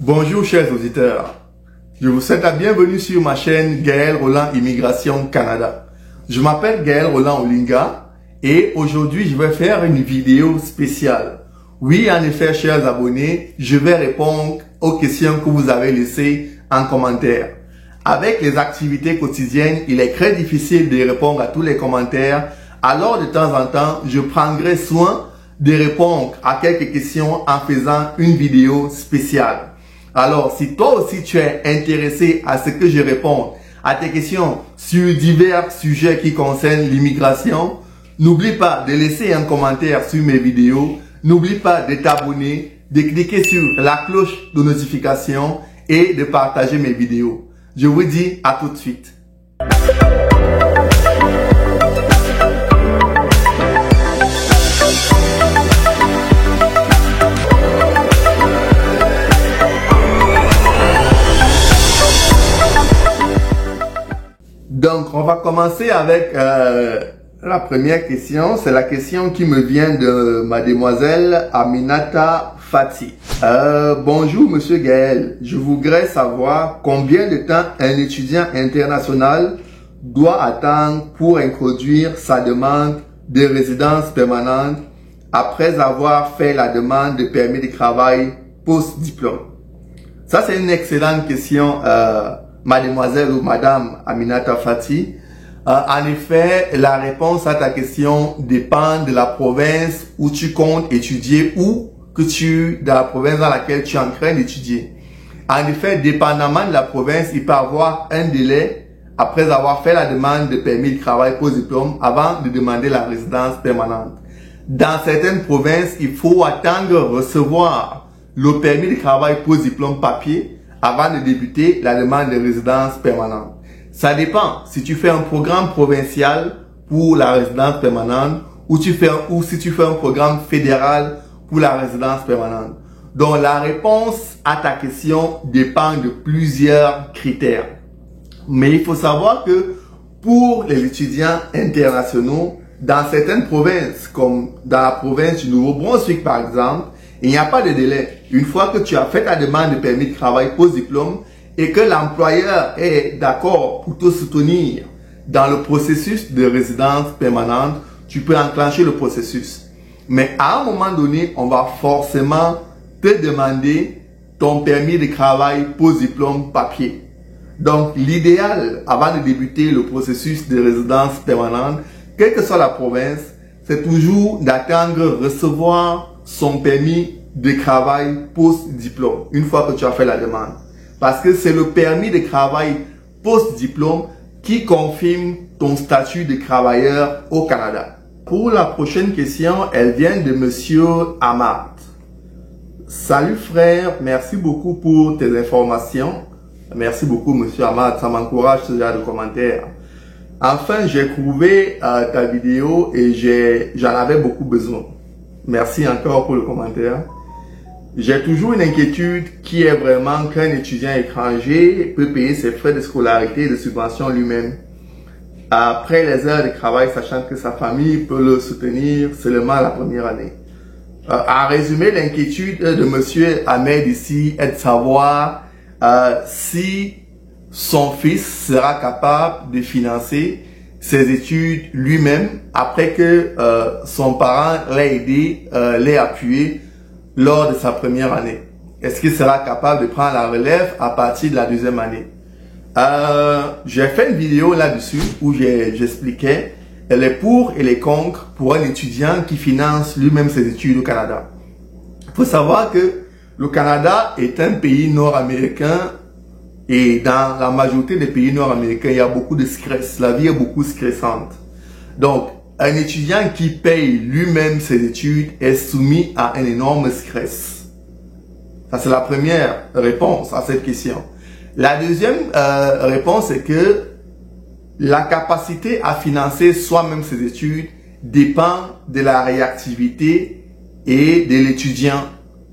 Bonjour chers auditeurs, je vous souhaite la bienvenue sur ma chaîne Gaël Roland Immigration Canada. Je m'appelle Gaël Roland Olinga et aujourd'hui je vais faire une vidéo spéciale. Oui, en effet, chers abonnés, je vais répondre aux questions que vous avez laissées en commentaire. Avec les activités quotidiennes, il est très difficile de répondre à tous les commentaires. Alors de temps en temps, je prendrai soin de répondre à quelques questions en faisant une vidéo spéciale. Alors, si toi aussi tu es intéressé à ce que je réponde à tes questions sur divers sujets qui concernent l'immigration, n'oublie pas de laisser un commentaire sur mes vidéos. N'oublie pas de t'abonner, de cliquer sur la cloche de notification et de partager mes vidéos. Je vous dis à tout de suite. Donc, on va commencer avec la première question. C'est la question qui me vient de mademoiselle Aminata Fati. Bonjour Monsieur Gaël, je voudrais savoir combien de temps un étudiant international doit attendre pour introduire sa demande de résidence permanente après avoir fait la demande de permis de travail post-diplôme. Ça, c'est une excellente question, mademoiselle ou madame Aminata Fati. En effet, la réponse à ta question dépend de la province où tu comptes étudier ou de la province dans laquelle tu es en train d'étudier. En effet, dépendamment de la province, il peut y avoir un délai après avoir fait la demande de permis de travail post-diplôme avant de demander la résidence permanente. Dans certaines provinces, il faut attendre recevoir le permis de travail post-diplôme papier avant de débuter la demande de résidence permanente. Ça dépend si tu fais un programme provincial pour la résidence permanente ou si tu fais un programme fédéral pour la résidence permanente. Donc la réponse à ta question dépend de plusieurs critères. Mais il faut savoir que pour les étudiants internationaux, dans certaines provinces, comme dans la province du Nouveau-Brunswick par exemple, il n'y a pas de délai. Une fois que tu as fait ta demande de permis de travail post-diplôme, et que l'employeur est d'accord pour te soutenir dans le processus de résidence permanente, tu peux enclencher le processus. Mais à un moment donné, on va forcément te demander ton permis de travail post-diplôme papier. Donc, l'idéal, avant de débuter le processus de résidence permanente, quelle que soit la province, c'est toujours d'attendre recevoir son permis de travail post-diplôme, une fois que tu as fait la demande. Parce que c'est le permis de travail post-diplôme qui confirme ton statut de travailleur au Canada. Pour la prochaine question, elle vient de Monsieur Ahmad. Salut frère, merci beaucoup pour tes informations. Merci beaucoup Monsieur Ahmad, ça m'encourage ce genre de commentaires. Enfin, j'ai trouvé ta vidéo et j'en avais beaucoup besoin. Merci encore pour le commentaire. J'ai toujours une inquiétude qui est vraiment qu'un étudiant étranger peut payer ses frais de scolarité et de subvention lui-même après les heures de travail, sachant que sa famille peut le soutenir seulement la première année. En résumé, l'inquiétude de Monsieur Ahmed ici est de savoir si son fils sera capable de financer ses études lui-même après que son parent l'ait aidé, l'ait appuyé lors de sa première année. Est-ce qu'il sera capable de prendre la relève à partir de la deuxième année? J'ai fait une vidéo là-dessus où j'expliquais les pour et les contre pour un étudiant qui finance lui-même ses études au Canada. Il faut savoir que le Canada est un pays nord-américain et dans la majorité des pays nord-américains, il y a beaucoup de stress. La vie est beaucoup stressante. Donc, un étudiant qui paye lui-même ses études est soumis à un énorme stress. Ça, c'est la première réponse à cette question. La deuxième réponse est que la capacité à financer soi-même ses études dépend de la réactivité et de l'étudiant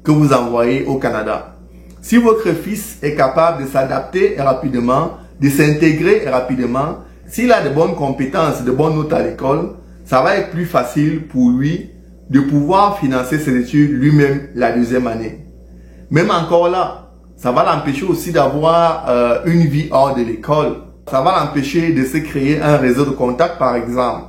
que vous envoyez au Canada. Si votre fils est capable de s'adapter rapidement, de s'intégrer rapidement, s'il a de bonnes compétences, de bonnes notes à l'école, ça va être plus facile pour lui de pouvoir financer ses études lui-même la deuxième année. Même encore là, Ça va l'empêcher aussi d'avoir une vie hors de l'école. Ça va l'empêcher de se créer un réseau de contacts, par exemple.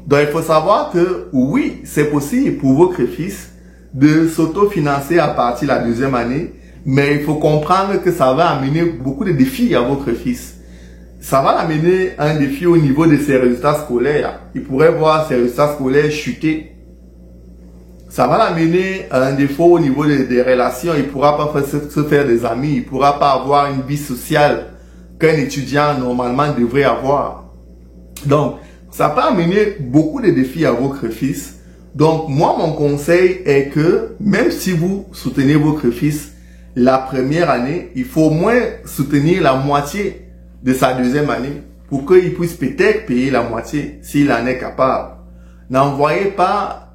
Donc, il faut savoir que oui, c'est possible pour votre fils de s'autofinancer à partir de la deuxième année, mais il faut comprendre que ça va amener beaucoup de défis à votre fils. Ça va l'amener un défi au niveau de ses résultats scolaires. Il pourrait voir ses résultats scolaires chuter. Ça va l'amener à un défaut au niveau des relations. Il ne pourra pas se faire des amis. Il ne pourra pas avoir une vie sociale qu'un étudiant normalement devrait avoir. Donc, ça peut amener beaucoup de défis à votre fils. Donc, moi, mon conseil est que même si vous soutenez votre fils la première année, il faut au moins soutenir la moitié de sa deuxième année pour qu'il puisse peut-être payer la moitié s'il en est capable. N'envoyez pas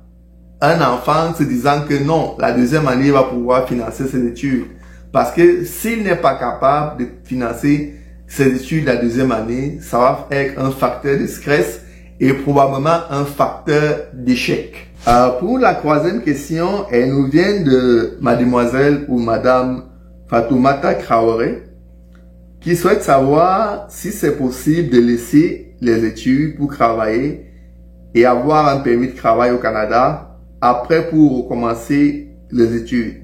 un enfant se disant que non, la deuxième année, il va pouvoir financer ses études. Parce que s'il n'est pas capable de financer ses études la deuxième année, ça va être un facteur de stress et probablement un facteur d'échec. Pour la troisième question, elle nous vient de mademoiselle ou madame Fatoumata Traoré, qui souhaite savoir si c'est possible de laisser les études pour travailler et avoir un permis de travail au Canada après pour recommencer les études.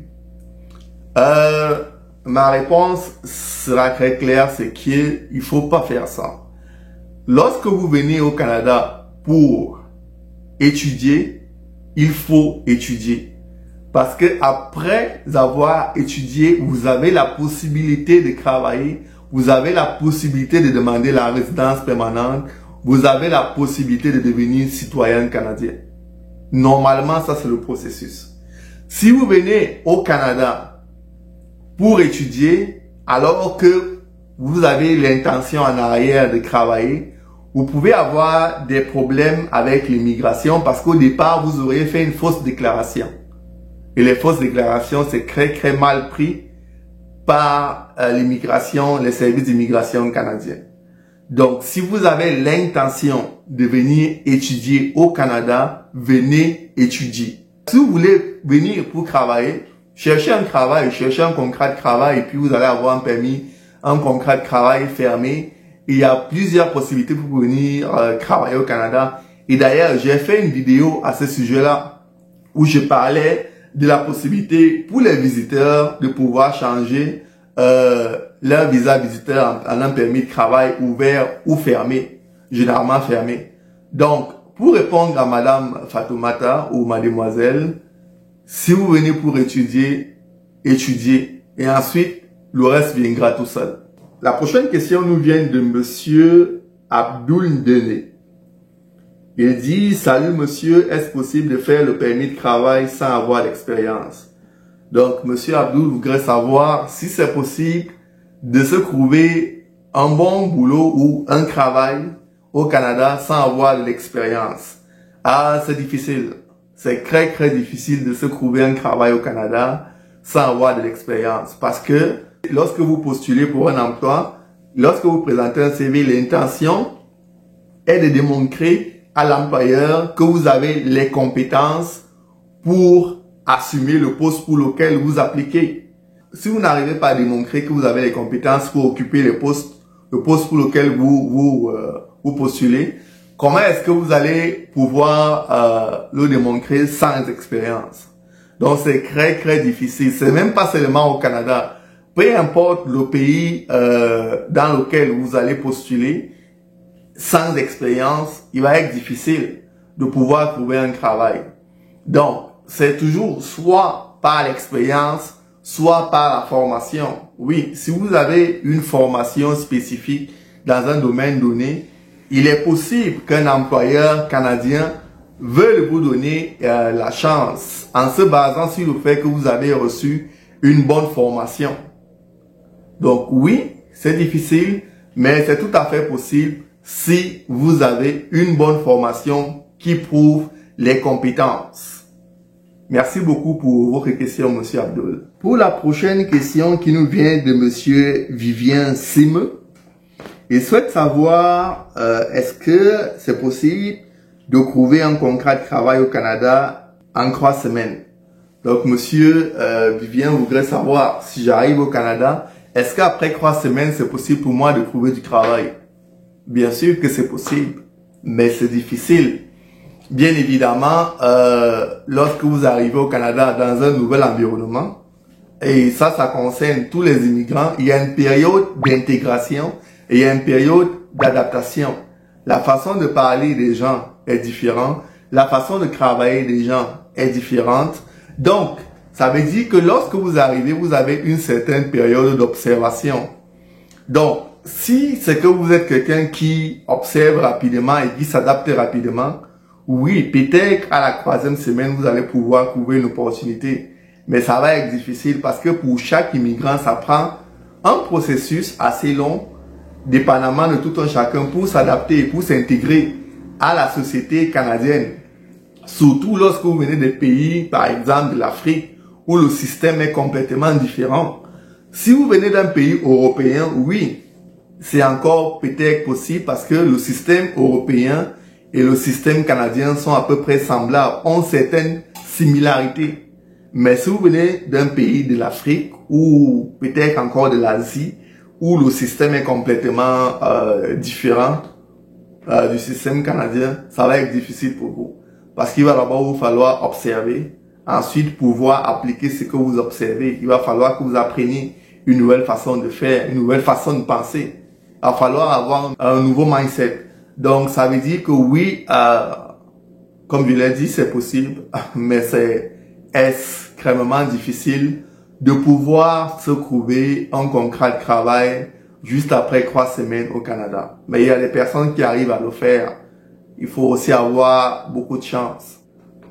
Ma réponse sera très claire, c'est qu'il ne faut pas faire ça. Lorsque vous venez au Canada pour étudier, il faut étudier. Parce que après avoir étudié, vous avez la possibilité de travailler, vous avez la possibilité de demander la résidence permanente, vous avez la possibilité de devenir citoyen canadien. Normalement, ça c'est le processus. Si vous venez au Canada pour étudier, alors que vous avez l'intention en arrière de travailler, vous pouvez avoir des problèmes avec l'immigration parce qu'au départ, vous auriez fait une fausse déclaration. Et les fausses déclarations, c'est très mal pris par l'immigration, les services d'immigration canadiens. Donc, si vous avez l'intention de venir étudier au Canada, venez étudier. Si vous voulez venir pour travailler, cherchez un travail, cherchez un contrat de travail et puis vous allez avoir un permis, un contrat de travail fermé. Il y a plusieurs possibilités pour venir travailler au Canada. Et d'ailleurs, j'ai fait une vidéo à ce sujet-là où je parlais de la possibilité pour les visiteurs de pouvoir changer leur visa visiteur en un permis de travail ouvert ou fermé, généralement fermé. Donc, pour répondre à Madame Fatoumata ou Mademoiselle, si vous venez pour étudier, étudiez et ensuite le reste viendra tout seul. La prochaine question nous vient de Monsieur Abdoul Dene. Il dit, salut monsieur, est-ce possible de faire le permis de travail sans avoir d'expérience? Donc, monsieur Abdoul voudrait savoir si c'est possible de se trouver un bon boulot ou un travail au Canada sans avoir de l'expérience. Ah, c'est difficile. C'est très difficile de se trouver un travail au Canada sans avoir de l'expérience. Parce que lorsque vous postulez pour un emploi, lorsque vous présentez un CV, l'intention est de démontrer à l'employeur que vous avez les compétences pour assumer le poste pour lequel vous appliquez. Si vous n'arrivez pas à démontrer que vous avez les compétences pour occuper le poste pour lequel vous postulez, comment est-ce que vous allez pouvoir le démontrer sans expérience? Donc c'est très difficile. C'est même pas seulement au Canada. Peu importe le pays dans lequel vous allez postuler, sans expérience, il va être difficile de pouvoir trouver un travail. Donc, c'est toujours soit par l'expérience, soit par la formation. Oui, si vous avez une formation spécifique dans un domaine donné, il est possible qu'un employeur canadien veuille vous donner la chance en se basant sur le fait que vous avez reçu une bonne formation. Donc oui, c'est difficile, mais c'est tout à fait possible si vous avez une bonne formation qui prouve les compétences. Merci beaucoup pour votre question, monsieur Abdoul. Pour la prochaine question qui nous vient de monsieur Vivien Sim, il souhaite savoir est-ce que c'est possible de trouver un contrat de travail au Canada en 3 semaines. Donc, monsieur Vivien voudrait savoir si j'arrive au Canada, est-ce qu'après 3 semaines, c'est possible pour moi de trouver du travail? Bien sûr que c'est possible, mais c'est difficile. Bien évidemment, lorsque vous arrivez au Canada dans un nouvel environnement, et ça concerne tous les immigrants, il y a une période d'intégration et il y a une période d'adaptation. La façon de parler des gens est différente, la façon de travailler des gens est différente. Donc, ça veut dire que lorsque vous arrivez, vous avez une certaine période d'observation. Donc, si c'est que vous êtes quelqu'un qui observe rapidement et qui s'adapte rapidement, oui, peut-être à la 3e semaine, vous allez pouvoir trouver une opportunité. Mais ça va être difficile parce que pour chaque immigrant, ça prend un processus assez long, dépendamment de tout un chacun, pour s'adapter et pour s'intégrer à la société canadienne. Surtout lorsque vous venez des pays, par exemple de l'Afrique, où le système est complètement différent. Si vous venez d'un pays européen, oui, c'est encore peut-être possible parce que le système européen et le système canadien sont à peu près semblables, ont certaines similarités. Mais si vous venez d'un pays de l'Afrique ou peut-être encore de l'Asie, où le système est complètement différent du système canadien, ça va être difficile pour vous. Parce qu'il va d'abord vous falloir observer, ensuite pouvoir appliquer ce que vous observez. Il va falloir que vous appreniez une nouvelle façon de faire, une nouvelle façon de penser. Il va falloir avoir un nouveau mindset. Donc, ça veut dire que oui, comme je l'ai dit, c'est possible, mais c'est extrêmement difficile de pouvoir se trouver un contrat de travail juste après 3 semaines au Canada. Mais il y a des personnes qui arrivent à le faire. Il faut aussi avoir beaucoup de chance.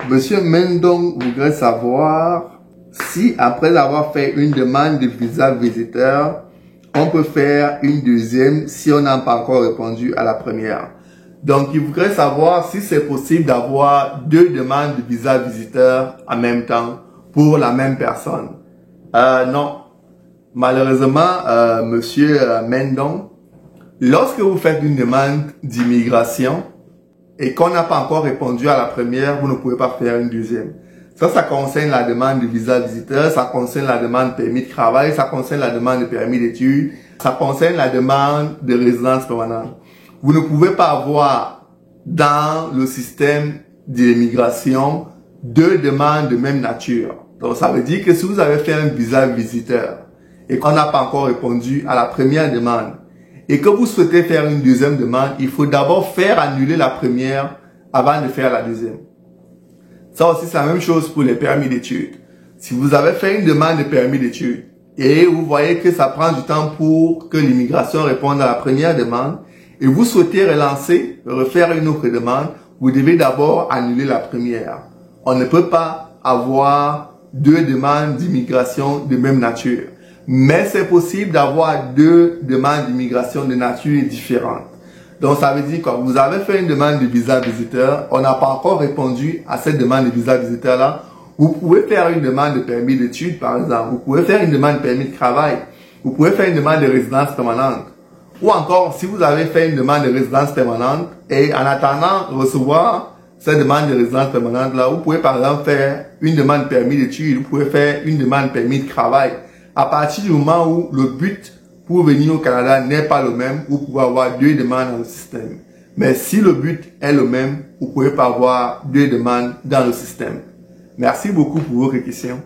Monsieur Mendong voudrait savoir si après avoir fait une demande de visa visiteur, on peut faire une deuxième si on n'a pas encore répondu à la première. Donc, il voudrait savoir si c'est possible d'avoir 2 demandes de visa visiteur en même temps pour la même personne. Non. Malheureusement, monsieur Mendong, lorsque vous faites une demande d'immigration et qu'on n'a pas encore répondu à la première, vous ne pouvez pas faire une deuxième. Ça concerne la demande de visa visiteur, ça concerne la demande de permis de travail, ça concerne la demande de permis d'études, ça concerne la demande de résidence permanente. Vous ne pouvez pas avoir dans le système de l'immigration 2 demandes de même nature. Donc, ça veut dire que si vous avez fait un visa visiteur et qu'on n'a pas encore répondu à la première demande et que vous souhaitez faire une deuxième demande, il faut d'abord faire annuler la première avant de faire la deuxième. Ça aussi, c'est la même chose pour les permis d'études. Si vous avez fait une demande de permis d'études et vous voyez que ça prend du temps pour que l'immigration réponde à la première demande, et vous souhaitez refaire une autre demande, vous devez d'abord annuler la première. On ne peut pas avoir 2 demandes d'immigration de même nature. Mais c'est possible d'avoir 2 demandes d'immigration de nature différente. Donc ça veut dire que vous avez fait une demande de visa visiteur, on n'a pas encore répondu à cette demande de visa visiteur là. Vous pouvez faire une demande de permis d'études par exemple, vous pouvez faire une demande de permis de travail, vous pouvez faire une demande de résidence permanente. Ou encore, si vous avez fait une demande de résidence permanente et en attendant de recevoir cette demande de résidence permanente là, vous pouvez par exemple faire une demande de permis d'études, vous pouvez faire une demande de permis de travail. À partir du moment où le but pour venir au Canada n'est pas le même, vous pouvez avoir 2 demandes dans le système. Mais si le but est le même, vous pouvez pas avoir 2 demandes dans le système. Merci beaucoup pour vos questions.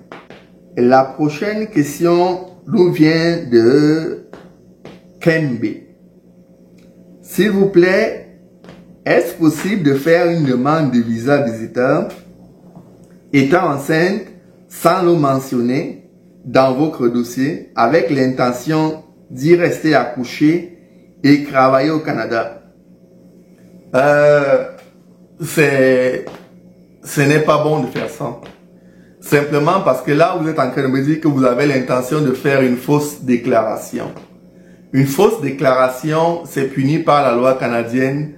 Et la prochaine question nous vient de Kenbe. S'il vous plaît, est-ce possible de faire une demande de visa visiteur étant enceinte sans le mentionner dans votre dossier avec l'intention d'y rester accoucher et travailler au Canada? Ce n'est pas bon de faire ça. Simplement parce que là, vous êtes en train de me dire que vous avez l'intention de faire une fausse déclaration. Une fausse déclaration, c'est puni par la loi canadienne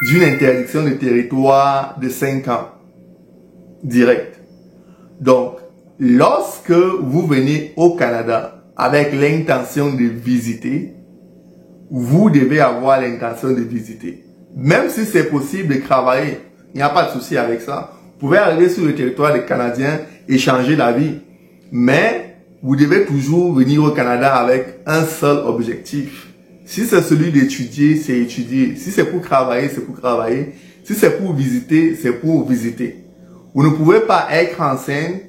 d'une interdiction de territoire de 5 ans. Direct. Donc, lorsque vous venez au Canada avec l'intention de visiter, vous devez avoir l'intention de visiter. Même si c'est possible de travailler, il n'y a pas de souci avec ça. Vous pouvez arriver sur le territoire des Canadiens et changer la vie. Mais vous devez toujours venir au Canada avec un seul objectif. Si c'est celui d'étudier, c'est étudier. Si c'est pour travailler, c'est pour travailler. Si c'est pour visiter, c'est pour visiter. Vous ne pouvez pas être enceinte,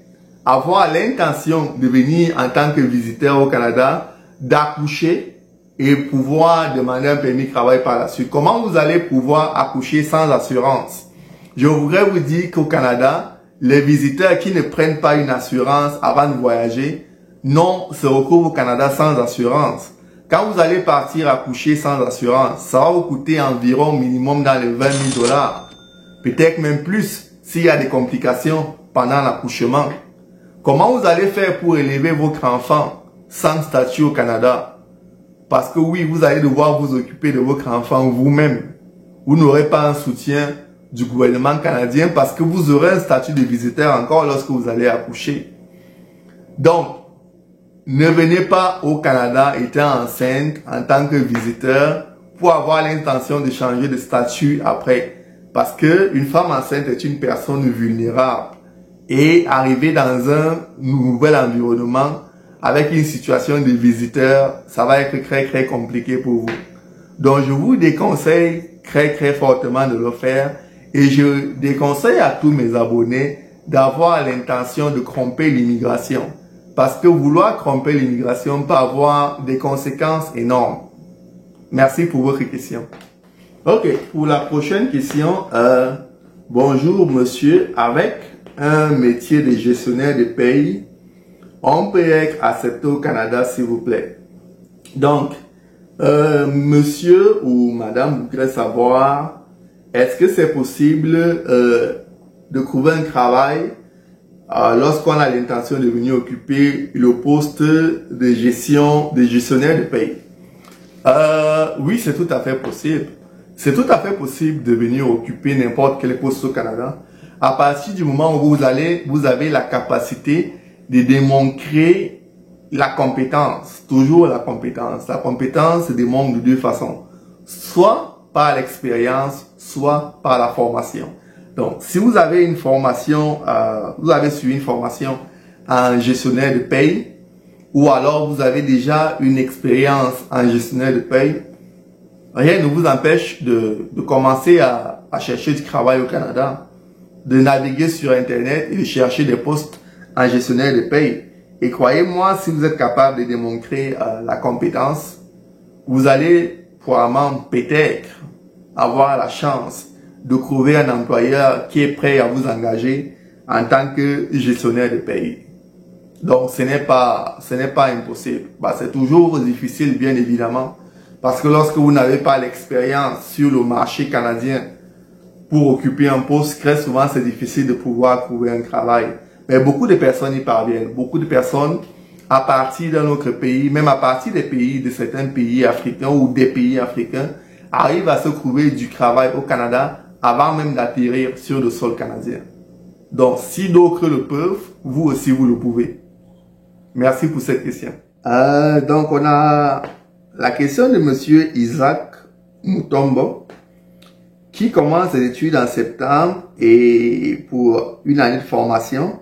avoir l'intention de venir en tant que visiteur au Canada, d'accoucher et pouvoir demander un permis de travail par la suite. Comment vous allez pouvoir accoucher sans assurance? Je voudrais vous dire qu'au Canada, les visiteurs qui ne prennent pas une assurance avant de voyager, non, se retrouvent au Canada sans assurance. Quand vous allez partir accoucher sans assurance, ça va vous coûter environ minimum dans les 20 000 $. Peut-être même plus s'il y a des complications pendant l'accouchement. Comment vous allez faire pour élever votre enfant sans statut au Canada? Parce que oui, vous allez devoir vous occuper de votre enfant vous-même. Vous n'aurez pas un soutien du gouvernement canadien parce que vous aurez un statut de visiteur encore lorsque vous allez accoucher. Donc, ne venez pas au Canada étant enceinte en tant que visiteur pour avoir l'intention de changer de statut après. Parce que une femme enceinte est une personne vulnérable. Et arriver dans un nouvel environnement avec une situation de visiteur, ça va être très compliqué pour vous. Donc je vous déconseille très fortement de le faire. Et je déconseille à tous mes abonnés d'avoir l'intention de tromper l'immigration. Parce que vouloir tromper l'immigration peut avoir des conséquences énormes. Merci pour votre question. Ok, pour la prochaine question, bonjour monsieur, avec un métier de gestionnaire de paye, on peut être accepté au Canada s'il vous plaît. Donc, monsieur ou madame voudrait savoir, est-ce que c'est possible de trouver un travail lorsqu'on a l'intention de venir occuper le poste de gestionnaire de paye? Oui, c'est tout à fait possible. C'est tout à fait possible de venir occuper n'importe quel poste au Canada. À partir du moment où vous avez la capacité de démontrer la compétence. Toujours la compétence. La compétence se démontre de deux façons. Soit par l'expérience, soit par la formation. Donc, si vous avez une formation, vous avez suivi une formation en gestionnaire de paye, ou alors vous avez déjà une expérience en gestionnaire de paye, rien ne vous empêche de commencer à chercher du travail au Canada, de naviguer sur Internet et de chercher des postes en gestionnaire de paye. Et croyez-moi, si vous êtes capable de démontrer la compétence, vous allez probablement peut-être avoir la chance de trouver un employeur qui est prêt à vous engager en tant que gestionnaire de paye. Donc, ce n'est pas impossible. C'est toujours difficile, bien évidemment, parce que lorsque vous n'avez pas l'expérience sur le marché canadien pour occuper un poste, très souvent, c'est difficile de pouvoir trouver un travail. Mais beaucoup de personnes y parviennent. Beaucoup de personnes, à partir d'un autre pays, même à partir des pays, de certains pays africains ou des pays africains, arrivent à se trouver du travail au Canada avant même d'atterrir sur le sol canadien. Donc, si d'autres le peuvent, vous aussi, vous le pouvez. Merci pour cette question. Donc, on a la question de monsieur Isaac Mutombo, qui commence ses études en septembre et pour une année de formation.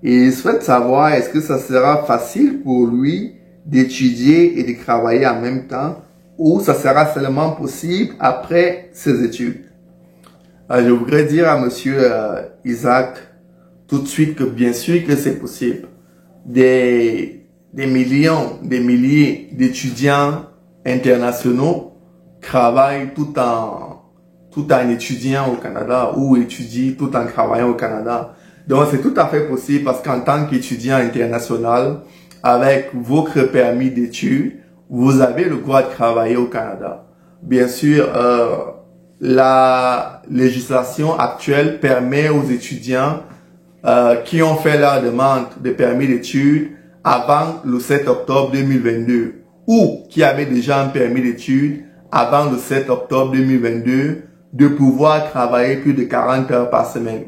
Et il souhaite savoir est-ce que ça sera facile pour lui d'étudier et de travailler en même temps ou ça sera seulement possible après ses études. Je voudrais dire à monsieur Isaac tout de suite que bien sûr que c'est possible. Des milliers d'étudiants internationaux travaillent tout en étudiant au Canada ou étudient tout en travaillant au Canada. Donc c'est tout à fait possible parce qu'en tant qu'étudiant international, avec votre permis d'études, vous avez le droit de travailler au Canada. Bien sûr, la législation actuelle permet aux étudiants qui ont fait leur demande de permis d'études avant le 7 octobre 2022 ou qui avaient déjà un permis d'études avant le 7 octobre 2022 de pouvoir travailler plus de 40 heures par semaine.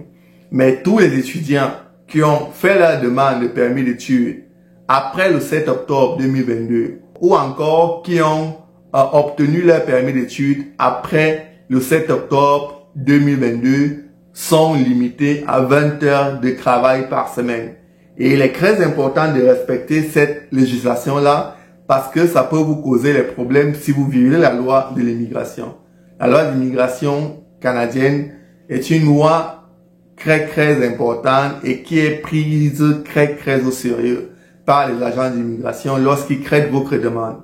Mais tous les étudiants qui ont fait leur demande de permis d'études après le 7 octobre 2022 ou encore qui ont obtenu leur permis d'études après le 7 octobre 2022 sont limités à 20 heures de travail par semaine. Et il est très important de respecter cette législation-là parce que ça peut vous causer des problèmes si vous violez la loi de l'immigration. La loi d'immigration canadienne est une loi très importante et qui est prise très au sérieux par les agents d'immigration lorsqu'ils traitent votre demande.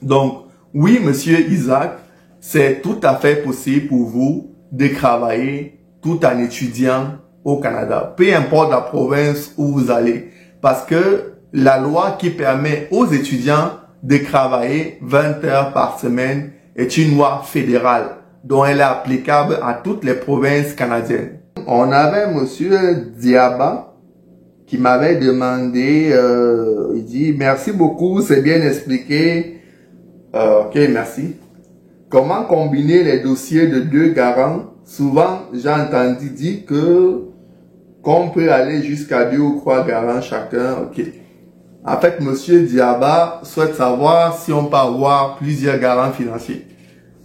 Donc, oui, monsieur Isaac, c'est tout à fait possible pour vous de travailler tout en étudiant au Canada, peu importe la province où vous allez, parce que la loi qui permet aux étudiants de travailler 20 heures par semaine est une loi fédérale, dont elle est applicable à toutes les provinces canadiennes. On avait monsieur Diaba qui m'avait demandé, il dit « Merci beaucoup, c'est bien expliqué. » Ok, merci. Comment combiner les dossiers de 2 garants? Souvent, j'ai entendu dire qu'on peut aller jusqu'à 2 ou 3 garants chacun. Ok. En fait, monsieur Diaba souhaite savoir si on peut avoir plusieurs garants financiers.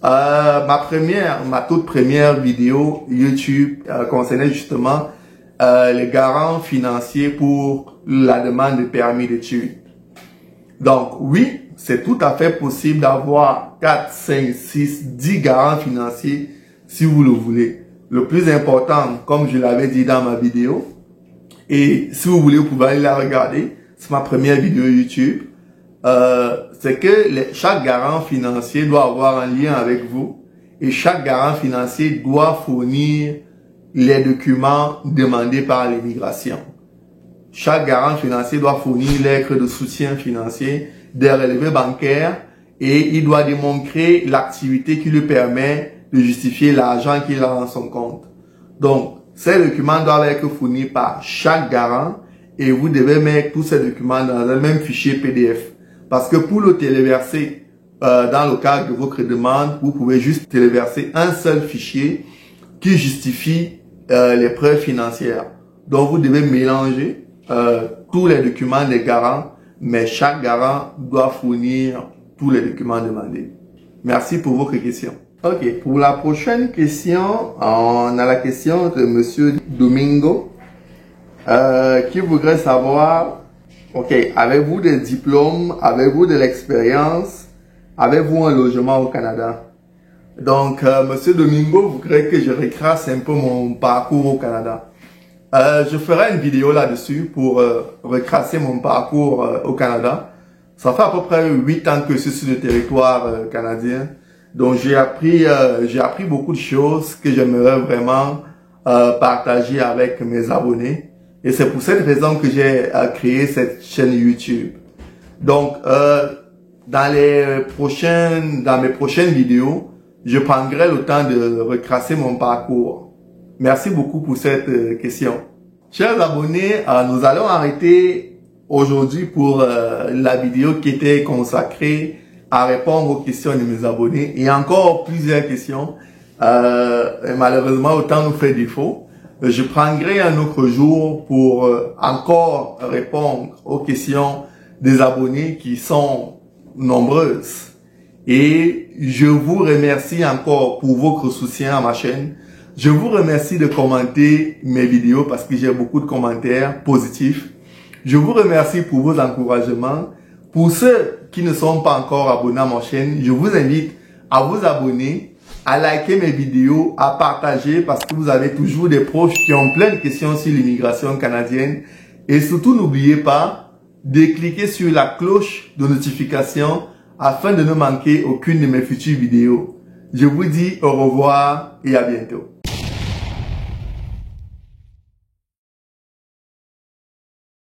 Ma toute première vidéo YouTube concernait justement les garants financiers pour la demande de permis d'études. Donc oui, c'est tout à fait possible d'avoir 4, 5, 6, 10 garants financiers si vous le voulez. Le plus important, comme je l'avais dit dans ma vidéo, et si vous voulez, vous pouvez aller la regarder, c'est ma première vidéo YouTube, c'est que chaque garant financier doit avoir un lien avec vous et chaque garant financier doit fournir les documents demandés par l'immigration. Chaque garant financier doit fournir lettre de soutien financier, des relevés bancaires et il doit démontrer l'activité qui lui permet de justifier l'argent qu'il a dans son compte. Donc, ces documents doivent être fournis par chaque garant et vous devez mettre tous ces documents dans un même fichier PDF. Parce que pour le téléverser, dans le cadre de votre demande, vous pouvez juste téléverser un seul fichier qui justifie les preuves financières. Donc, vous devez mélanger tous les documents des garants, mais chaque garant doit fournir tous les documents demandés. Merci pour votre question. Ok, pour la prochaine question, on a la question de monsieur Domingo qui voudrait savoir, ok, avez-vous des diplômes, avez-vous de l'expérience, avez-vous un logement au Canada? Donc, monsieur Domingo voudrait que je retrace un peu mon parcours au Canada. Je ferai une vidéo là-dessus pour retracer mon parcours au Canada. Ça fait à peu près 8 ans que je suis sur le territoire canadien. Donc, j'ai appris beaucoup de choses que j'aimerais vraiment partager avec mes abonnés. Et c'est pour cette raison que j'ai créé cette chaîne YouTube. Donc, dans mes prochaines vidéos, je prendrai le temps de retracer mon parcours. Merci beaucoup pour cette question. Chers abonnés, nous allons arrêter aujourd'hui pour la vidéo qui était consacrée à répondre aux questions de mes abonnés. Il y a encore plusieurs questions. Malheureusement, le temps nous fait défaut. Je prendrai un autre jour pour encore répondre aux questions des abonnés qui sont nombreuses. Et je vous remercie encore pour votre soutien à ma chaîne. Je vous remercie de commenter mes vidéos parce que j'ai beaucoup de commentaires positifs. Je vous remercie pour vos encouragements. Pour ceux qui ne sont pas encore abonnés à ma chaîne, je vous invite à vous abonner, à liker mes vidéos, à partager parce que vous avez toujours des proches qui ont plein de questions sur l'immigration canadienne. Et surtout, n'oubliez pas de cliquer sur la cloche de notification afin de ne manquer aucune de mes futures vidéos. Je vous dis au revoir et à bientôt.